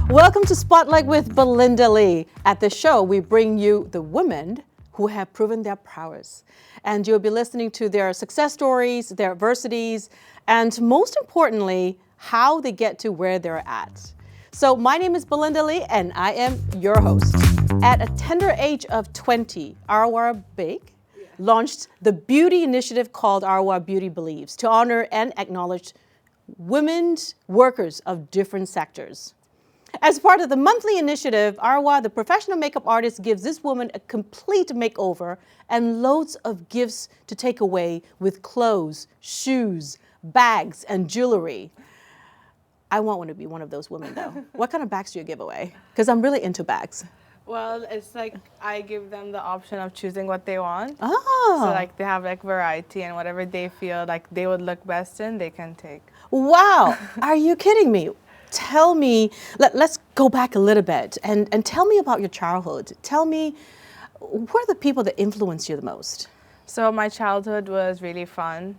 Welcome to Spotlight with Belinda Lee. At the show, we bring you the women who have proven their prowess. And you'll be listening to their success stories, their adversities, and most importantly, how they get to where they're at. So my name is Belinda Lee, and I am your host. At a tender age of 20, Arwa Beig launched the beauty initiative called Arwa Beauty Beliefs to honor and acknowledge women workers of different sectors. As part of the monthly initiative, Arwa, the professional makeup artist, gives this woman a complete makeover and loads of gifts to take away with clothes, shoes, bags, and jewelry. I want to be one of those women, though. What kind of bags do you give away? Because I'm really into bags. Well, it's like I give them the option of choosing what they want. Oh. So like they have like variety, and whatever they feel like they would look best in, they can take. Wow. Are you kidding me? Tell me, let's go back a little bit and tell me about your childhood. Tell me, who are the people that influence you the most? So my childhood was really fun.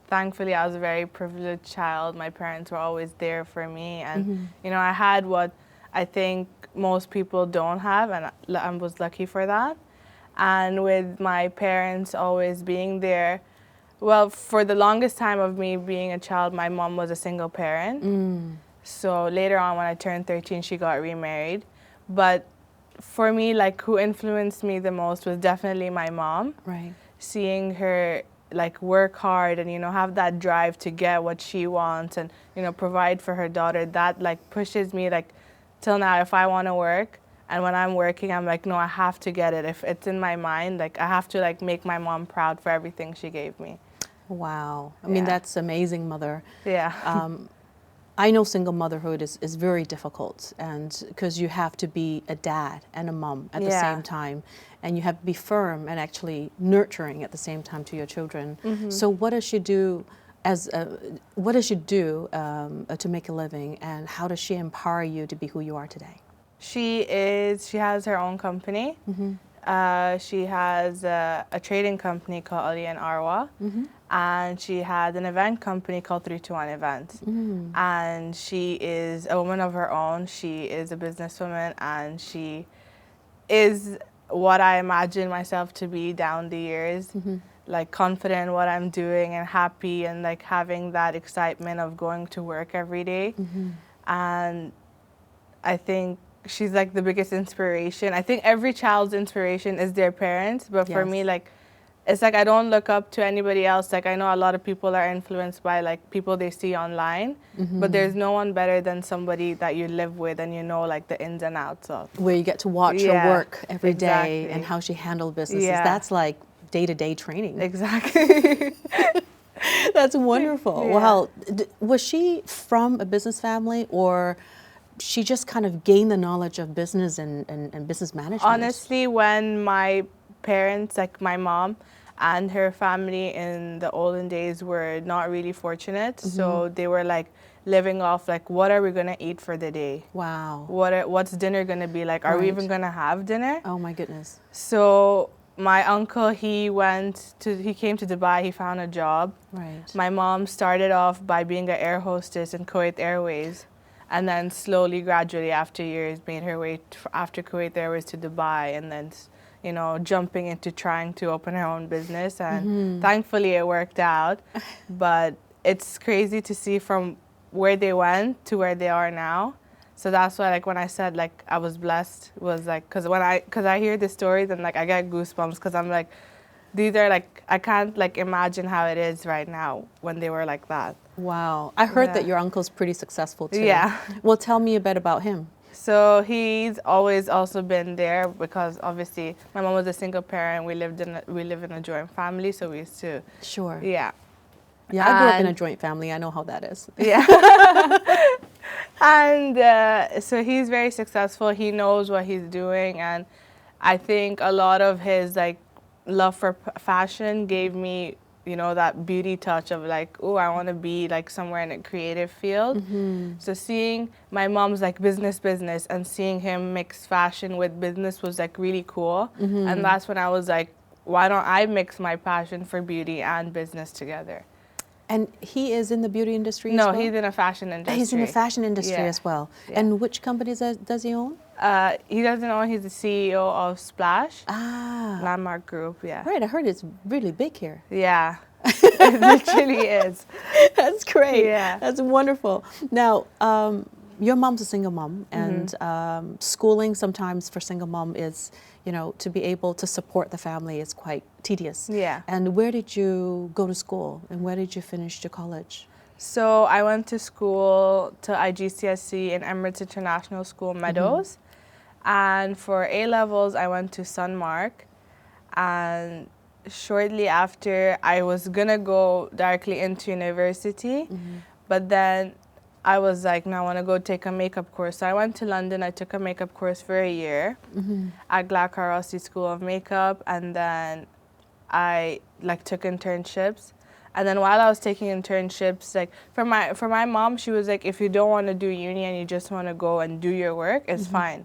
Thankfully, I was a very privileged child. My parents were always there for me, and you know, I had what I think most people don't have, and I was lucky for that. And with my parents always being there, well, for the longest time of me being a child, my mom was a single parent. So later on, when I turned 13, she got remarried. But for me, like, who influenced me the most was definitely my mom. Right. Seeing her like work hard and, you know, have that drive to get what she wants and, you know, provide for her daughter, that like pushes me like till now. If I want to work and when I'm working, I'm like, no, I have to get it. If it's in my mind, like I have to like make my mom proud for everything she gave me. Wow. I mean, that's amazing, mother. Yeah. I know single motherhood is very difficult, and because you have to be a dad and a mom at the same time, and you have to be firm and actually nurturing at the same time to your children. So what does she do to make a living, and how does she empower you to be who you are today? She has her own company. She has a trading company called Ali and Arwa, and she has an event company called 321 Events. And she is a woman of her own. She is a businesswoman, and she is what I imagine myself to be down the years, like confident in what I'm doing and happy and like having that excitement of going to work every day. And I think she's like the biggest inspiration. I think every child's inspiration is their parents, but for me, like, it's like I don't look up to anybody else. Like, I know a lot of people are influenced by like people they see online, but there's no one better than somebody that you live with and you know like the ins and outs of. Where you get to watch her work every day and how she handled businesses. That's like day-to-day training. Exactly. That's wonderful. Wow. Was she from a business family, or she just kind of gained the knowledge of business and business management? Honestly, when my parents, like my mom and her family in the olden days were not really fortunate, so they were like living off like, what are we going to eat for the day? Wow. What's dinner going to be like? Are we even going to have dinner? Oh my goodness. So my uncle, he came to Dubai, he found a job. Right. My mom started off by being an air hostess in Kuwait Airways, and then slowly, gradually, after years, made her way after Kuwait Airways to Dubai, and then, you know, jumping into trying to open her own business. And thankfully, it worked out. But it's crazy to see from where they went to where they are now. So that's why, like, when I said, like, I was blessed, was like, because I hear the stories and, like, I get goosebumps because I'm like, these are, like, I can't, like, imagine how it is right now when they were like that. Wow. I heard that your uncle's pretty successful too. Yeah. Well, tell me a bit about him. So he's always also been there because obviously my mom was a single parent. We live in a joint family, so we used to. Sure. Yeah. Yeah, I grew up in a joint family. I know how that is. Yeah. And so he's very successful. He knows what he's doing, and I think a lot of his like love for fashion gave me, you know, that beauty touch of like, oh, I want to be like somewhere in a creative field. So seeing my mom's like business and seeing him mix fashion with business was like really cool. And that's when I was like, why don't I mix my passion for beauty and business together? And he is in the beauty industry as No, well? he's in a fashion industry. He's in the fashion industry Yeah. as well. Yeah. And which companies does he own? He doesn't own. He's the CEO of Splash, Ah, Landmark Group. Yeah. right. I heard it's really big here. Yeah. It literally is. That's great. Yeah. That's wonderful. Now, your mom's a single mom, and schooling sometimes for single mom is, you know, to be able to support the family is quite tedious. Yeah. And where did you go to school, and where did you finish your college? So I went to school to IGCSE in Emirates International School, Meadows. And for A-levels, I went to Sunmark. And shortly after, I was going to go directly into university. But then I was like, no, I want to go take a makeup course. So I went to London. I took a makeup course for a year at Gloucestershire School of Makeup. And then I took internships. And then while I was taking internships, like for my mom, she was like, if you don't want to do uni and you just want to go and do your work, it's fine.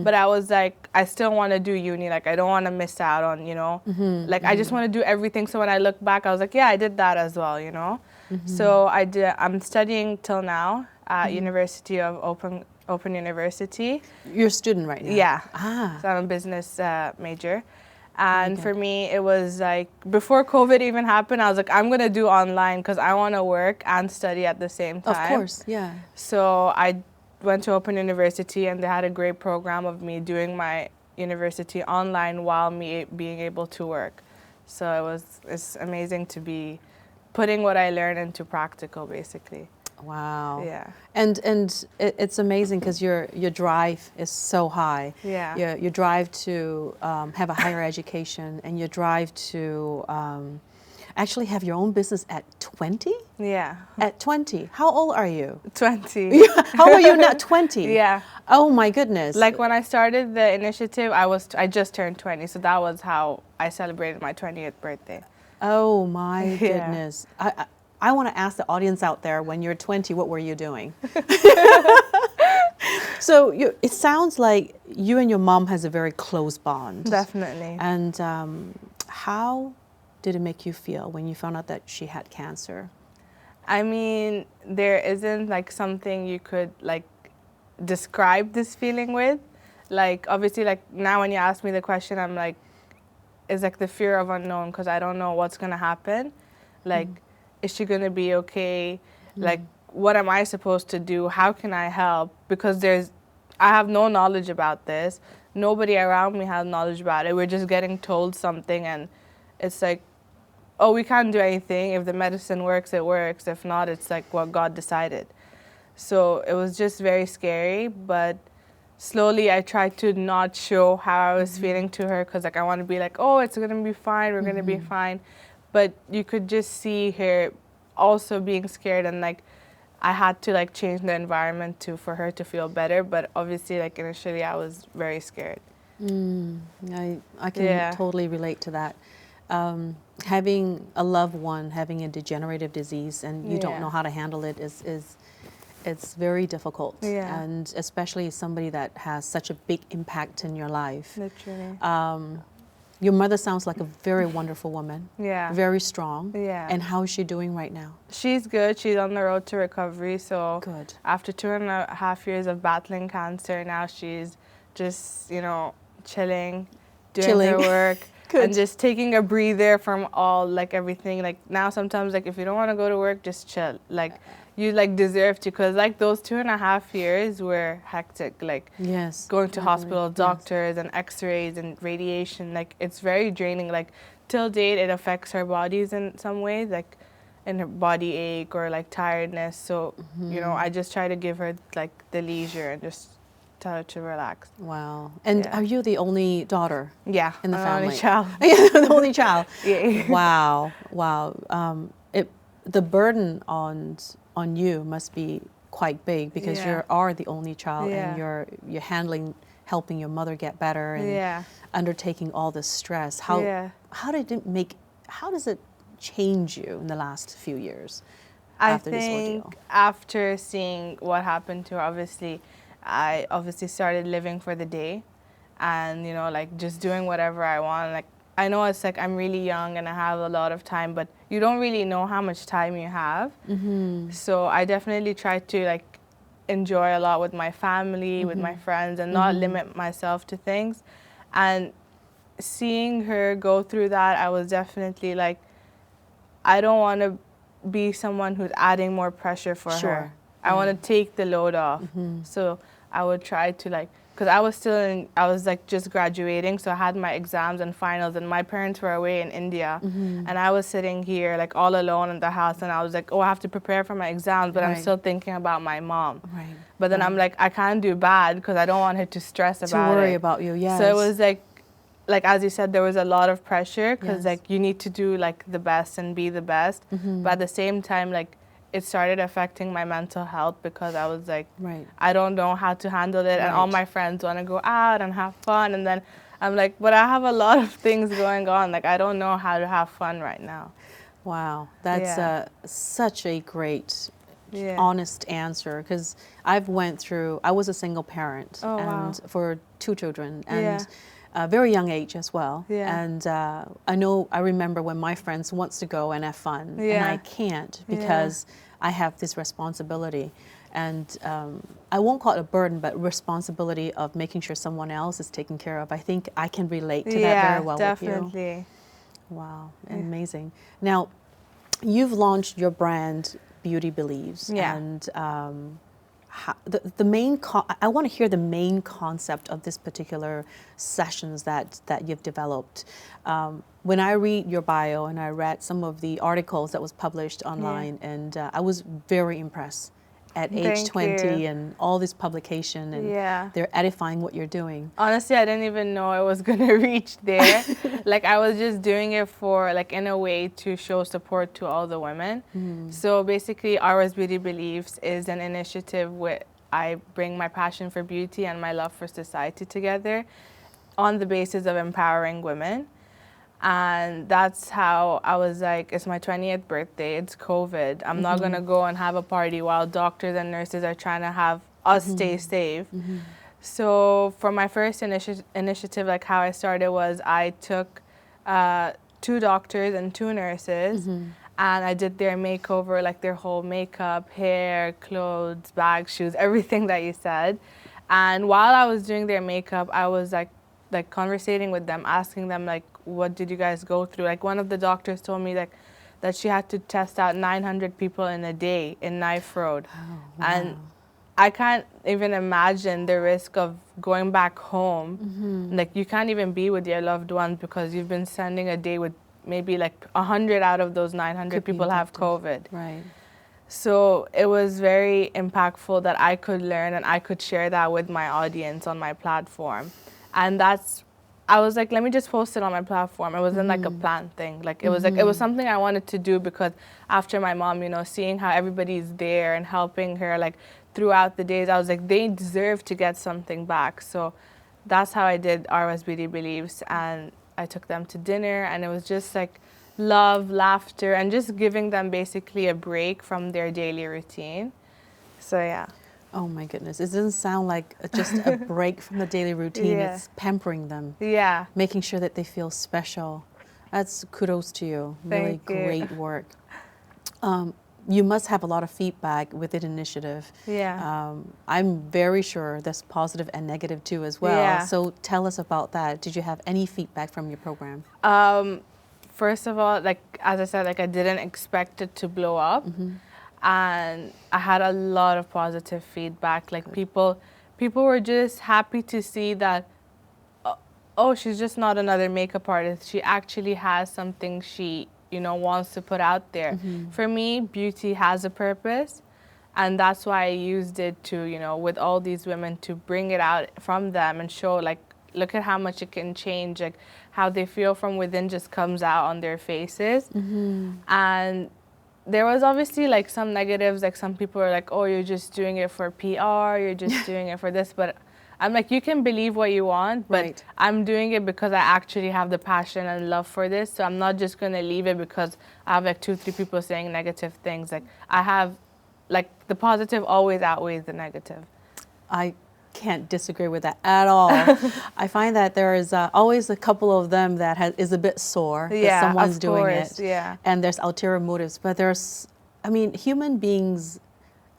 But I was like, I still want to do uni. Like, I don't want to miss out on, you know, like I just want to do everything. So when I look back, I was like, yeah, I did that as well, you know. So I'm studying till now at University of Open University. You're a student right now? Yeah. Ah. So I'm a business major. And for me, it was like, before COVID even happened, I was like, I'm going to do online because I want to work and study at the same time. Of course, yeah. So I went to Open University, and they had a great program of me doing my university online while me being able to work. So it's amazing to be putting what I learned into practical, basically. Wow. Yeah. And it's amazing because your drive is so high. Yeah. Your drive to have a higher education, and your drive to actually have your own business at 20? Yeah. At 20. How old are you? 20. How are you not 20? Yeah. Oh my goodness. Like when I started the initiative, I just turned 20, so that was how I celebrated my 20th birthday. Oh my goodness. I want to ask the audience out there, when you're 20, what were you doing? So it sounds like you and your mom has a very close bond. Definitely. And how did it make you feel when you found out that she had cancer? I mean, there isn't like something you could like describe this feeling with. Like obviously, like now when you ask me the question, I'm like, it's like the fear of unknown, because I don't know what's gonna happen. Like, is she gonna be okay? Like, what am I supposed to do? How can I help? Because I have no knowledge about this. Nobody around me has knowledge about it. We're just getting told something, and it's like, oh, we can't do anything. If the medicine works, it works. If not, it's like what God decided. So it was just very scary, but slowly I tried to not show how I was feeling to her, because like I want to be like, oh, it's gonna be fine, we're gonna be fine. But you could just see her also being scared, and like I had to like change the environment for her to feel better. But obviously, like initially, I was very scared. I can totally relate to that. Having a loved one having a degenerative disease and you don't know how to handle it it's very difficult. Yeah. And especially somebody that has such a big impact in your life. Literally. Your mother sounds like a very wonderful woman. Yeah. Very strong. Yeah. And how is she doing right now? She's good. She's on the road to recovery. So good. After 2.5 years of battling cancer, now she's just, you know, chilling, doing her work. And just taking a breather from all, like, everything. Like, now sometimes, like, if you don't want to go to work, just chill. Like, you, like, deserve to. Because, like, those 2.5 years were hectic. Like, going to hospital, doctors, and x-rays and radiation. Like, it's very draining. Like, till date, it affects her bodies in some ways. Like, in her body ache or, like, tiredness. So, you know, I just try to give her, like, the leisure and just tell her to relax. Wow. And are you the only daughter? Yeah. In the family? Only child. The only child. Yeah. Wow. Wow. The burden on you must be quite big, because you are the only child and you're helping your mother get better and undertaking all this stress. How does it change you in the last few years after this ordeal? I think after seeing what happened to her, I obviously started living for the day, and, you know, like, just doing whatever I want. Like, I know it's like I'm really young and I have a lot of time, but you don't really know how much time you have. So I definitely try to like enjoy a lot with my family, with my friends, and not limit myself to things. And seeing her go through that, I was definitely like, I don't want to be someone who's adding more pressure for her. I want to take the load off. So I would try to like, because I was like just graduating, so I had my exams and finals, and my parents were away in India, and I was sitting here like all alone in the house, and I was like, oh, I have to prepare for my exams, but I'm still thinking about my mom. But then I'm like, I can't do bad because I don't want her to stress about it. To worry about you, yes. So it was like as you said, there was a lot of pressure because like you need to do like the best and be the best, but at the same time, like it started affecting my mental health because I was like, I don't know how to handle it, and all my friends want to go out and have fun, and then I'm like, but I have a lot of things going on, like I don't know how to have fun right now. Wow, that's such a great, honest answer, because I was a single parent and for 2 children, and a very young age as well. And I remember when my friends wants to go and have fun, and I can't because I have this responsibility. And I won't call it a burden, but responsibility of making sure someone else is taken care of. I think I can relate to that very well with you. Definitely. Wow, amazing. Now, you've launched your brand, Beauty Beliefs, and I want to hear the main concept of this particular sessions that you've developed. When I read your bio and I read some of the articles that was published online, and I was very impressed at age 20 and all this publication, and they're edifying what you're doing. Honestly, I didn't even know I was going to reach there. Like I was just doing it for like in a way to show support to all the women. So basically Arwa's Beauty Beliefs is an initiative where I bring my passion for beauty and my love for society together on the basis of empowering women. And that's how I was like, it's my 20th birthday, it's COVID. I'm not going to go and have a party while doctors and nurses are trying to have us stay safe. So for my first initiative, like how I started was I took 2 doctors and 2 nurses, and I did their makeover, like their whole makeup, hair, clothes, bags, shoes, everything that you said. And while I was doing their makeup, I was like conversating with them, asking them like, what did you guys go through? Like one of the doctors told me like that she had to test out 900 people in a day in Knife Road. And I can't even imagine the risk of going back home. Like you can't even be with your loved ones because you've been spending a day with maybe like 100 out of those 900 people have COVID. So it was very impactful that I could learn and I could share that with my audience on my platform. And I was like, let me just post it on my platform. It wasn't like a planned thing. Like it was like, it was something I wanted to do because after my mom, you know, seeing how everybody's there and helping her like throughout the days, I was like, they deserve to get something back. So that's how I did Arwa's Beauty Beliefs, and I took them to dinner, and it was just like love, laughter, and just giving them basically a break from their daily routine. So yeah. Oh my goodness, it doesn't sound like just a break from the daily routine. It's pampering them, making sure that they feel special. That's kudos to you. Really great work. You must have a lot of feedback with the initiative. I'm very sure there's positive and negative too as well. So tell us about that. Did you have any feedback from your program? First of all, like as I said, like I didn't expect it to blow up. And I had a lot of positive feedback. Like people were just happy to see that, oh, she's just not another makeup artist. She actually has something she, you know, wants to put out there. For me, beauty has a purpose, and that's why I used it to, you know, with all these women, to bring it out from them and show like, look at how much it can change, like how they feel from within just comes out on their faces. And there was obviously like some negatives, like some people are like, oh, you're just doing it for PR, you're just doing it for this, but I'm like, you can believe what you want, but I'm doing it because I actually have the passion and love for this, so I'm not just gonna leave it because I have like 2-3 people saying negative things. Like I have, like the positive always outweighs the negative. I can't disagree with that at all. I find that there is always a couple of them that is a bit sore that someone's doing it. Yeah. And there's ulterior motives. But there's, I mean, human beings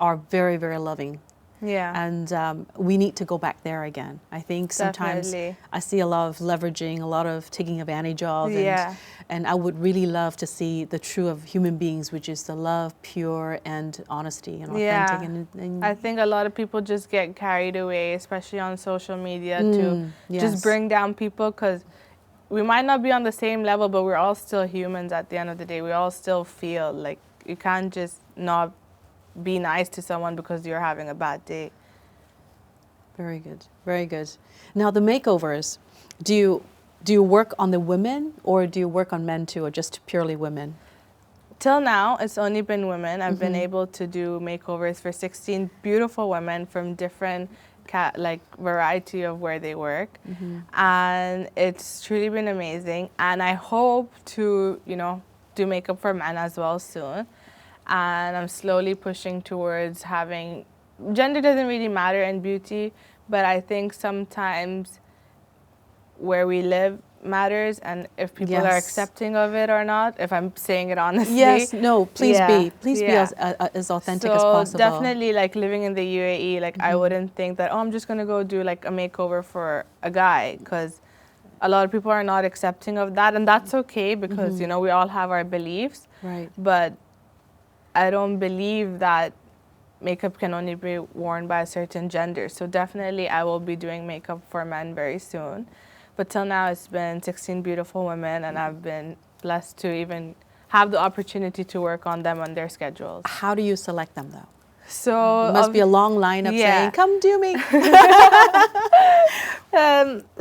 are very, very loving. Yeah. And we need to go back there again. I think sometimes Definitely. I see a lot of leveraging, a lot of taking advantage of. Yeah. And I would really love to see the true of human beings, which is the love, pure, and honesty and authentic. Yeah. And I think a lot of people just get carried away, especially on social media, to just bring down people, because we might not be on the same level, but we're all still humans at the end of the day. We all still feel like you can't just not be nice to someone because you're having a bad day. Very good, very good. Now the makeovers, do you work on the women, or do you work on men too, or just purely women? Till now, it's only been women. I've been able to do makeovers for 16 beautiful women from different variety of where they work, and it's truly been amazing. And I hope to, do makeup for men as well soon. And I'm slowly pushing towards having, gender doesn't really matter in beauty, but I think sometimes where we live matters, and if people are accepting of it or not, if I'm saying it honestly. Yes, no, please be. Please be as authentic as possible. Definitely, like, living in the UAE, like, I wouldn't think that, I'm just going to go do like a makeover for a guy, because a lot of people are not accepting of that, and that's okay, because, we all have our beliefs. Right. But I don't believe that makeup can only be worn by a certain gender. So definitely I will be doing makeup for men very soon. But till now it's been 16 beautiful women, and I've been blessed to even have the opportunity to work on them on their schedules. How do you select them though? So it must be a long lineup saying, come do me.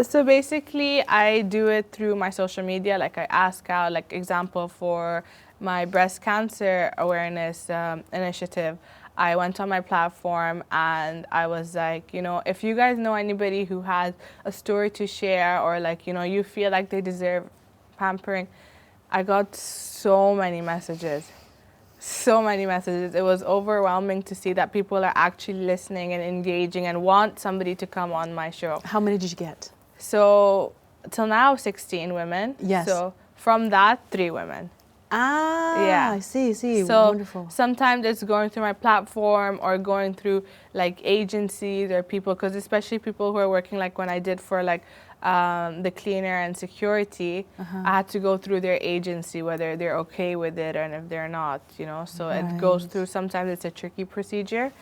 So basically I do it through my social media. Like, I ask out, like, example, for my breast cancer awareness initiative, I went on my platform and I was like, if you guys know anybody who has a story to share, or like, you feel like they deserve pampering. I got so many messages. It was overwhelming to see that people are actually listening and engaging and want somebody to come on my show. How many did you get? So till now, 16 women. Yes. So from that, 3 women. Yeah. I see. So wonderful. sometimes it's going through my platform, or going through like agencies or people, because especially people who are working, like when I did for like the cleaner and security, I had to go through their agency, whether they're okay with it and if they're not, so it goes through, sometimes it's a tricky procedure,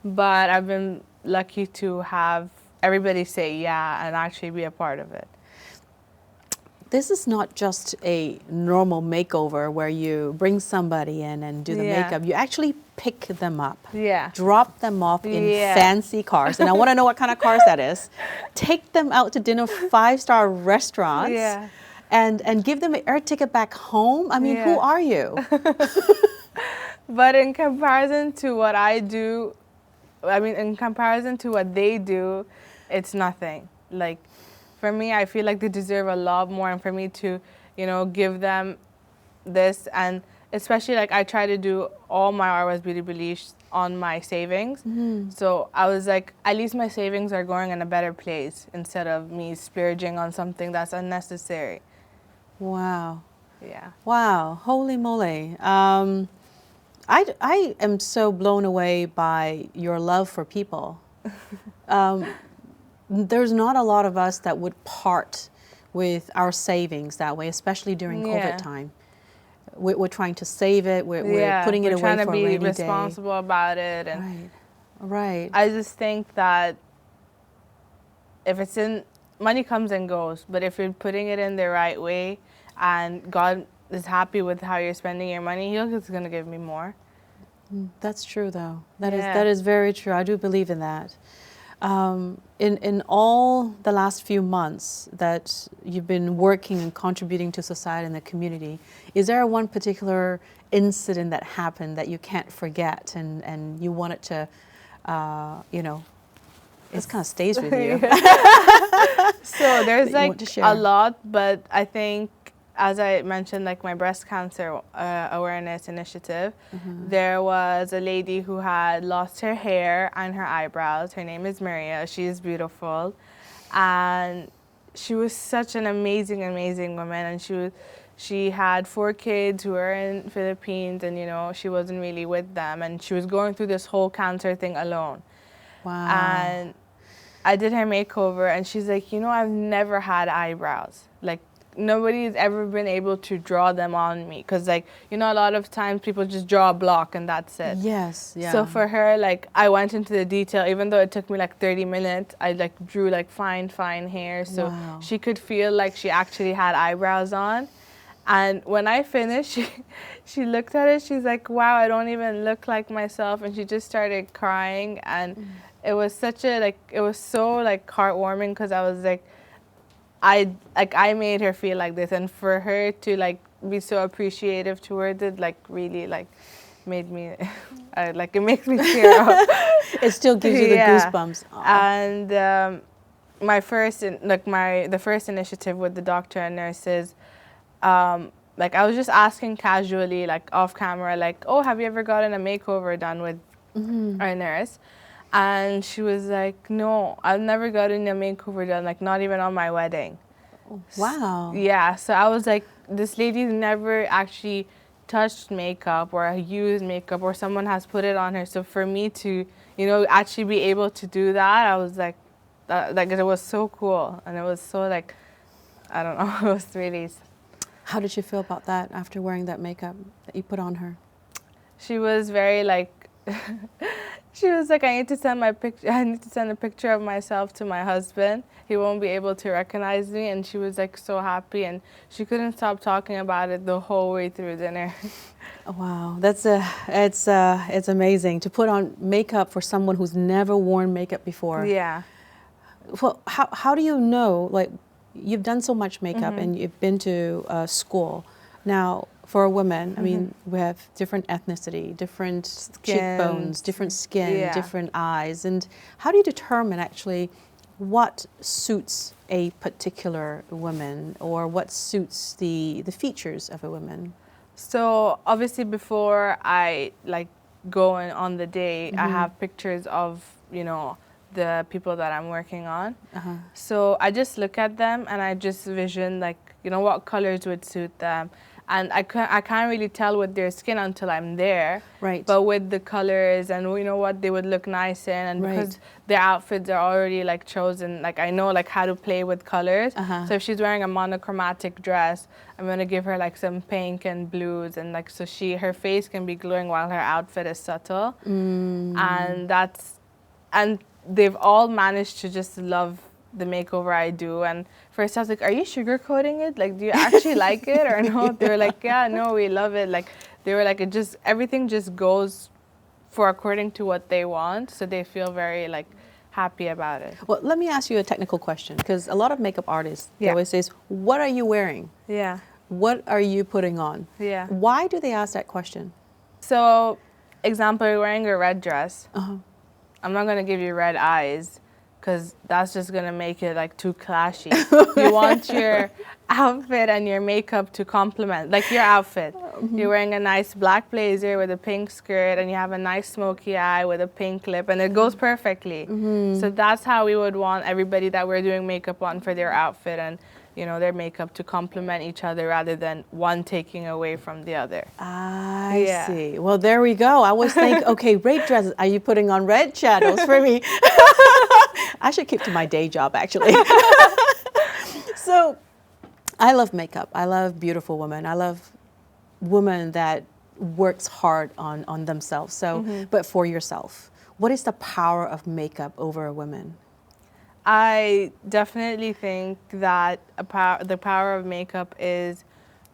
but I've been lucky to have everybody say yeah and actually be a part of it. This is not just a normal makeover where you bring somebody in and do the makeup. You actually pick them up, drop them off in fancy cars. And I want to know what kind of cars that is. Take them out to dinner, 5-star restaurants, and give them an air ticket back home. I mean, who are you? But in comparison to what I do, in comparison to what they do, it's nothing. Like, for me, I feel like they deserve a lot more, and for me to, give them this, and especially like I try to do all my Arwa's Beauty Beliefs on my savings. So I was like, at least my savings are going in a better place instead of me splurging on something that's unnecessary. Wow. Yeah. Wow. Holy moly. I am so blown away by your love for people. There's not a lot of us that would part with our savings that way, especially during COVID time. We're trying to save it. We're putting it away for a rainy day. We're trying to be responsible about it. And right. I just think that if it's money comes and goes, but if you're putting it in the right way and God is happy with how you're spending your money, He's going to give me more. That's true, though. That is very true. I do believe in that. In all the last few months that you've been working and contributing to society and the community, is there one particular incident that happened that you can't forget and you want it to, it kind of stays with you? So there's like a lot, but I think as I mentioned, like my breast cancer awareness initiative, there was a lady who had lost her hair and her eyebrows. Her name is Maria. She is beautiful. And she was such an amazing, amazing woman. And she had 4 kids who were in Philippines, and, you know, she wasn't really with them. And she was going through this whole cancer thing alone. Wow. And I did her makeover, and she's like, you know, I've never had eyebrows. Like, nobody's ever been able to draw them on me. Because, like, you know, a lot of times people just draw a block and that's it. Yes, yeah. So for her, like, I went into the detail. Even though it took me like 30 minutes, I like drew like fine hair. So Wow. she could feel like she actually had eyebrows on. And when I finished, she looked at it. She's like, wow, I don't even look like myself. And she just started crying. And it was such a, like, it was so like heartwarming, because I was like, I made her feel like this. And for her to like be so appreciative towards it, like really like made me, like it makes me tear up. It still gives you the goosebumps. And the first initiative with the doctor and nurses, like I was just asking casually, like off camera, like, oh, have you ever gotten a makeover done with our nurse? And she was like, no, I've never gotten a makeover done, like not even on my wedding. Wow. Yeah, so I was like, this lady's never actually touched makeup or used makeup, or someone has put it on her. So for me to, you know, actually be able to do that, I was like it was so cool. And it was so like, I don't know, it was really... How did you feel about that after wearing that makeup that you put on her? She was very like, she was like, I need to send a picture of myself to my husband. He won't be able to recognize me. And she was like so happy, and she couldn't stop talking about it the whole way through dinner. Oh, wow, it's amazing to put on makeup for someone who's never worn makeup before. Yeah. Well, how do you know, like, you've done so much makeup and you've been to school. Now, for a woman, I mean, we have different ethnicity, different cheekbones, different skin, different eyes. And how do you determine actually what suits a particular woman, or what suits the features of a woman? So obviously before I like go on the day, I have pictures of, you know, the people that I'm working on. So I just look at them and I just vision, like, you know, what colors would suit them. And I can't really tell with their skin until I'm there. Right. But with the colors and, you know, what they would look nice in, and because their outfits are already like chosen, like I know like how to play with colors. So if she's wearing a monochromatic dress, I'm going to give her like some pink and blues, and like so her face can be glowing while her outfit is subtle. And they've all managed to just love the makeover I do. And first I was like, are you sugarcoating it? Like, do you actually like it or no? They were like, yeah, no, we love it. Like, they were like, everything just goes for according to what they want. So they feel very like happy about it. Well, let me ask you a technical question, because a lot of makeup artists, they always say, what are you wearing? Yeah. What are you putting on? Yeah. Why do they ask that question? So, example, you're wearing a red dress. I'm not going to give you red eyes, because that's just going to make it like too clashy. You want your outfit and your makeup to complement, like your outfit. You're wearing a nice black blazer with a pink skirt, and you have a nice smoky eye with a pink lip, and it goes perfectly. So that's how we would want everybody that we're doing makeup on for their outfit and, you know, their makeup to complement each other rather than one taking away from the other. I see. Well, there we go. I always think, okay, red dresses, are you putting on red shadows for me? I should keep to my day job, actually. So I love makeup. I love beautiful women. I love women that works hard on themselves. So, but for yourself, what is the power of makeup over a woman? I definitely think that the power of makeup is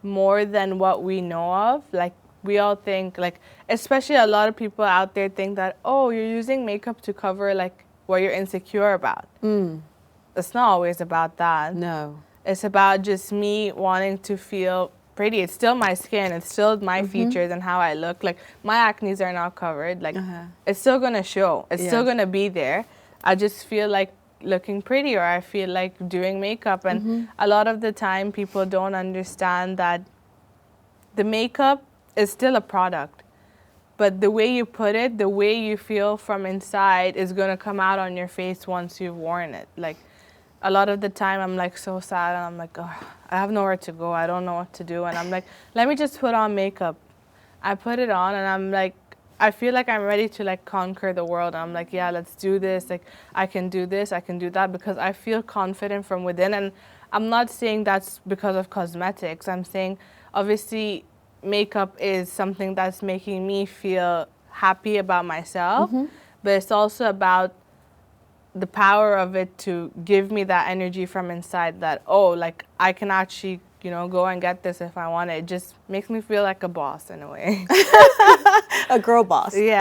more than what we know of. Like, we all think, like, especially a lot of people out there think that, oh, you're using makeup to cover, like, what you're insecure about. It's not always about that. No. It's about just me wanting to feel pretty. It's still my skin. It's still my features and how I look. Like, my acnes are not covered. Like, it's still going to show. It's still going to be there. I just feel like looking pretty, or I feel like doing makeup. And a lot of the time people don't understand that the makeup is still a product, but the way you put it, the way you feel from inside is going to come out on your face once you've worn it. Like, a lot of the time I'm like so sad, and I'm like, oh, I have nowhere to go, I don't know what to do, and I'm like, let me just put on makeup. I put it on, and I'm like, I feel like I'm ready to like conquer the world. I'm like, yeah, let's do this. Like, I can do this, I can do that, because I feel confident from within. And I'm not saying that's because of cosmetics. I'm saying, obviously, makeup is something that's making me feel happy about myself, but it's also about the power of it to give me that energy from inside, that, oh, like, I can actually, you know, go and get this if I want it. It just makes me feel like a boss in a way. A girl boss. Yeah.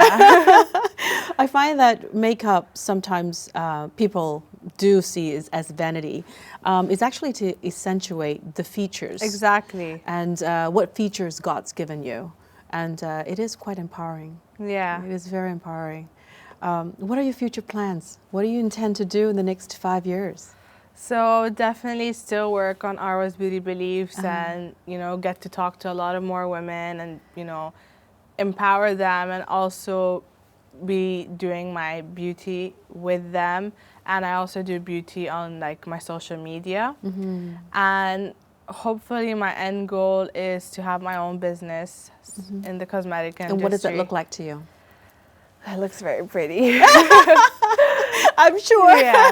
I find that makeup sometimes people do see as vanity. It's actually to accentuate the features. Exactly. And what features God's given you. And it is quite empowering. Yeah. It is very empowering. What are your future plans? What do you intend to do in the next 5 years? So definitely still work on Arwa's Beauty Beliefs and, you know, get to talk to a lot of more women and, you know, empower them, and also be doing my beauty with them. And I also do beauty on like my social media. And hopefully my end goal is to have my own business in the cosmetic industry. And what does it look like to you? It looks very pretty. I'm sure. Yeah.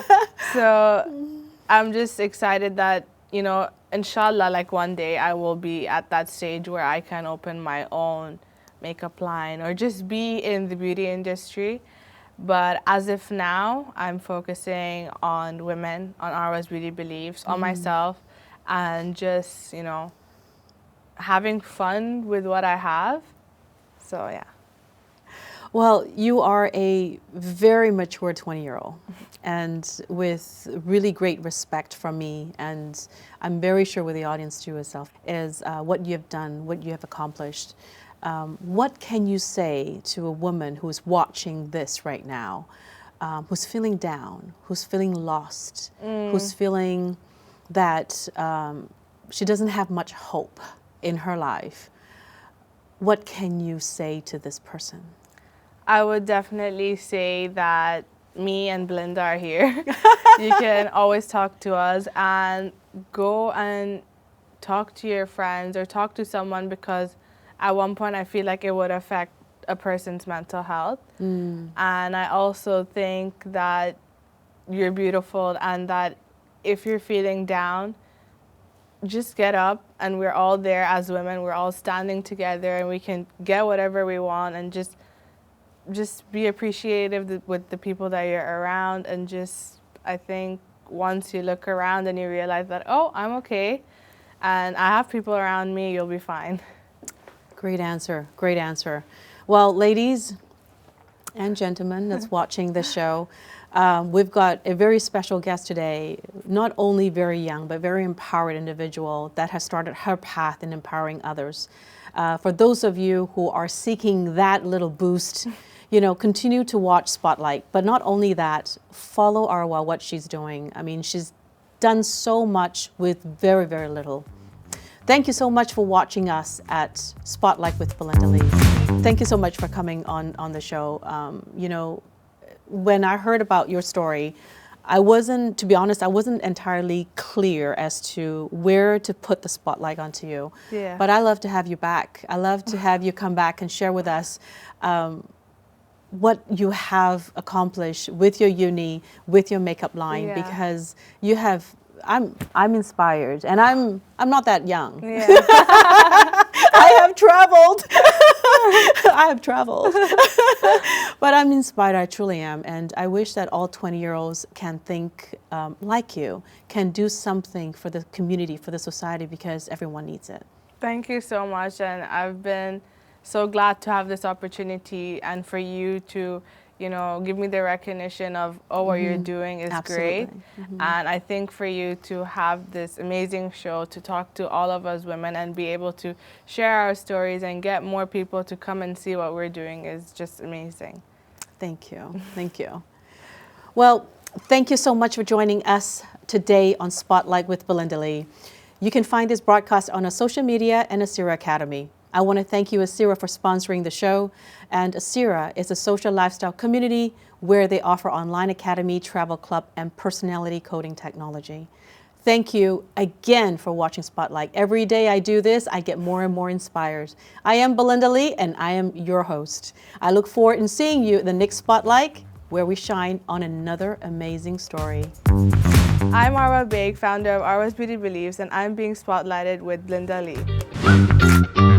So I'm just excited that, you know, inshallah, like one day I will be at that stage where I can open my own makeup line or just be in the beauty industry. But as of now, I'm focusing on women, on Arwa's Beauty Beliefs, on myself, and just, you know, having fun with what I have. So, yeah. Well, you are a very mature 20-year-old, and with really great respect from me, and I'm very sure with the audience too itself, is what you have done, what you have accomplished. What can you say to a woman who's watching this right now, who's feeling down, who's feeling lost, who's feeling that she doesn't have much hope in her life? What can you say to this person? I would definitely say that me and Belinda are here. You can always talk to us, and go and talk to your friends or talk to someone, because at one point I feel like it would affect a person's mental health. And I also think that you're beautiful, and that if you're feeling down, just get up, and we're all there as women. We're all standing together, and we can get whatever we want, and just be appreciative with the people that you're around. And just, I think once you look around and you realize that, oh, I'm okay, and I have people around me, you'll be fine. Great answer, great answer. Well, ladies and gentlemen that's watching the show, we've got a very special guest today, not only very young, but very empowered individual that has started her path in empowering others. For those of you who are seeking that little boost, you know, continue to watch Spotlight. But not only that, follow Arwa, what she's doing. I mean, she's done so much with very, very little. Thank you so much for watching us at Spotlight with Belinda Lee. Thank you so much for coming on the show. You know, when I heard about your story, to be honest, I wasn't entirely clear as to where to put the spotlight onto you. Yeah. But I love to have you back. I love to have you come back and share with us what you have accomplished with your uni, with your makeup line, because you have. I'm inspired, and I'm not that young. Yeah. I have traveled. I have traveled. But I'm inspired, I truly am. And I wish that all 20-year-olds can think like you, can do something for the community, for the society, because everyone needs it. Thank you so much. And I've been so glad to have this opportunity, and for you to, you know, give me the recognition of, oh, what you're doing is great. And I think for you to have this amazing show, to talk to all of us women and be able to share our stories and get more people to come and see what we're doing is just amazing. Thank you. Thank you. Well, Thank you so much for joining us today on Spotlight with Belinda Lee. You can find this broadcast on our social media and Asira Academy. I want to thank you, Asira, for sponsoring the show. And Asira is a social lifestyle community where they offer online academy, travel club, and personality coding technology. Thank you again for watching Spotlight. Every day I do this, I get more and more inspired. I am Belinda Lee, and I am your host. I look forward to seeing you in the next Spotlight, where we shine on another amazing story. I'm Arwa Beig, founder of Arwa's Beauty Beliefs, and I'm being spotlighted with Belinda Lee.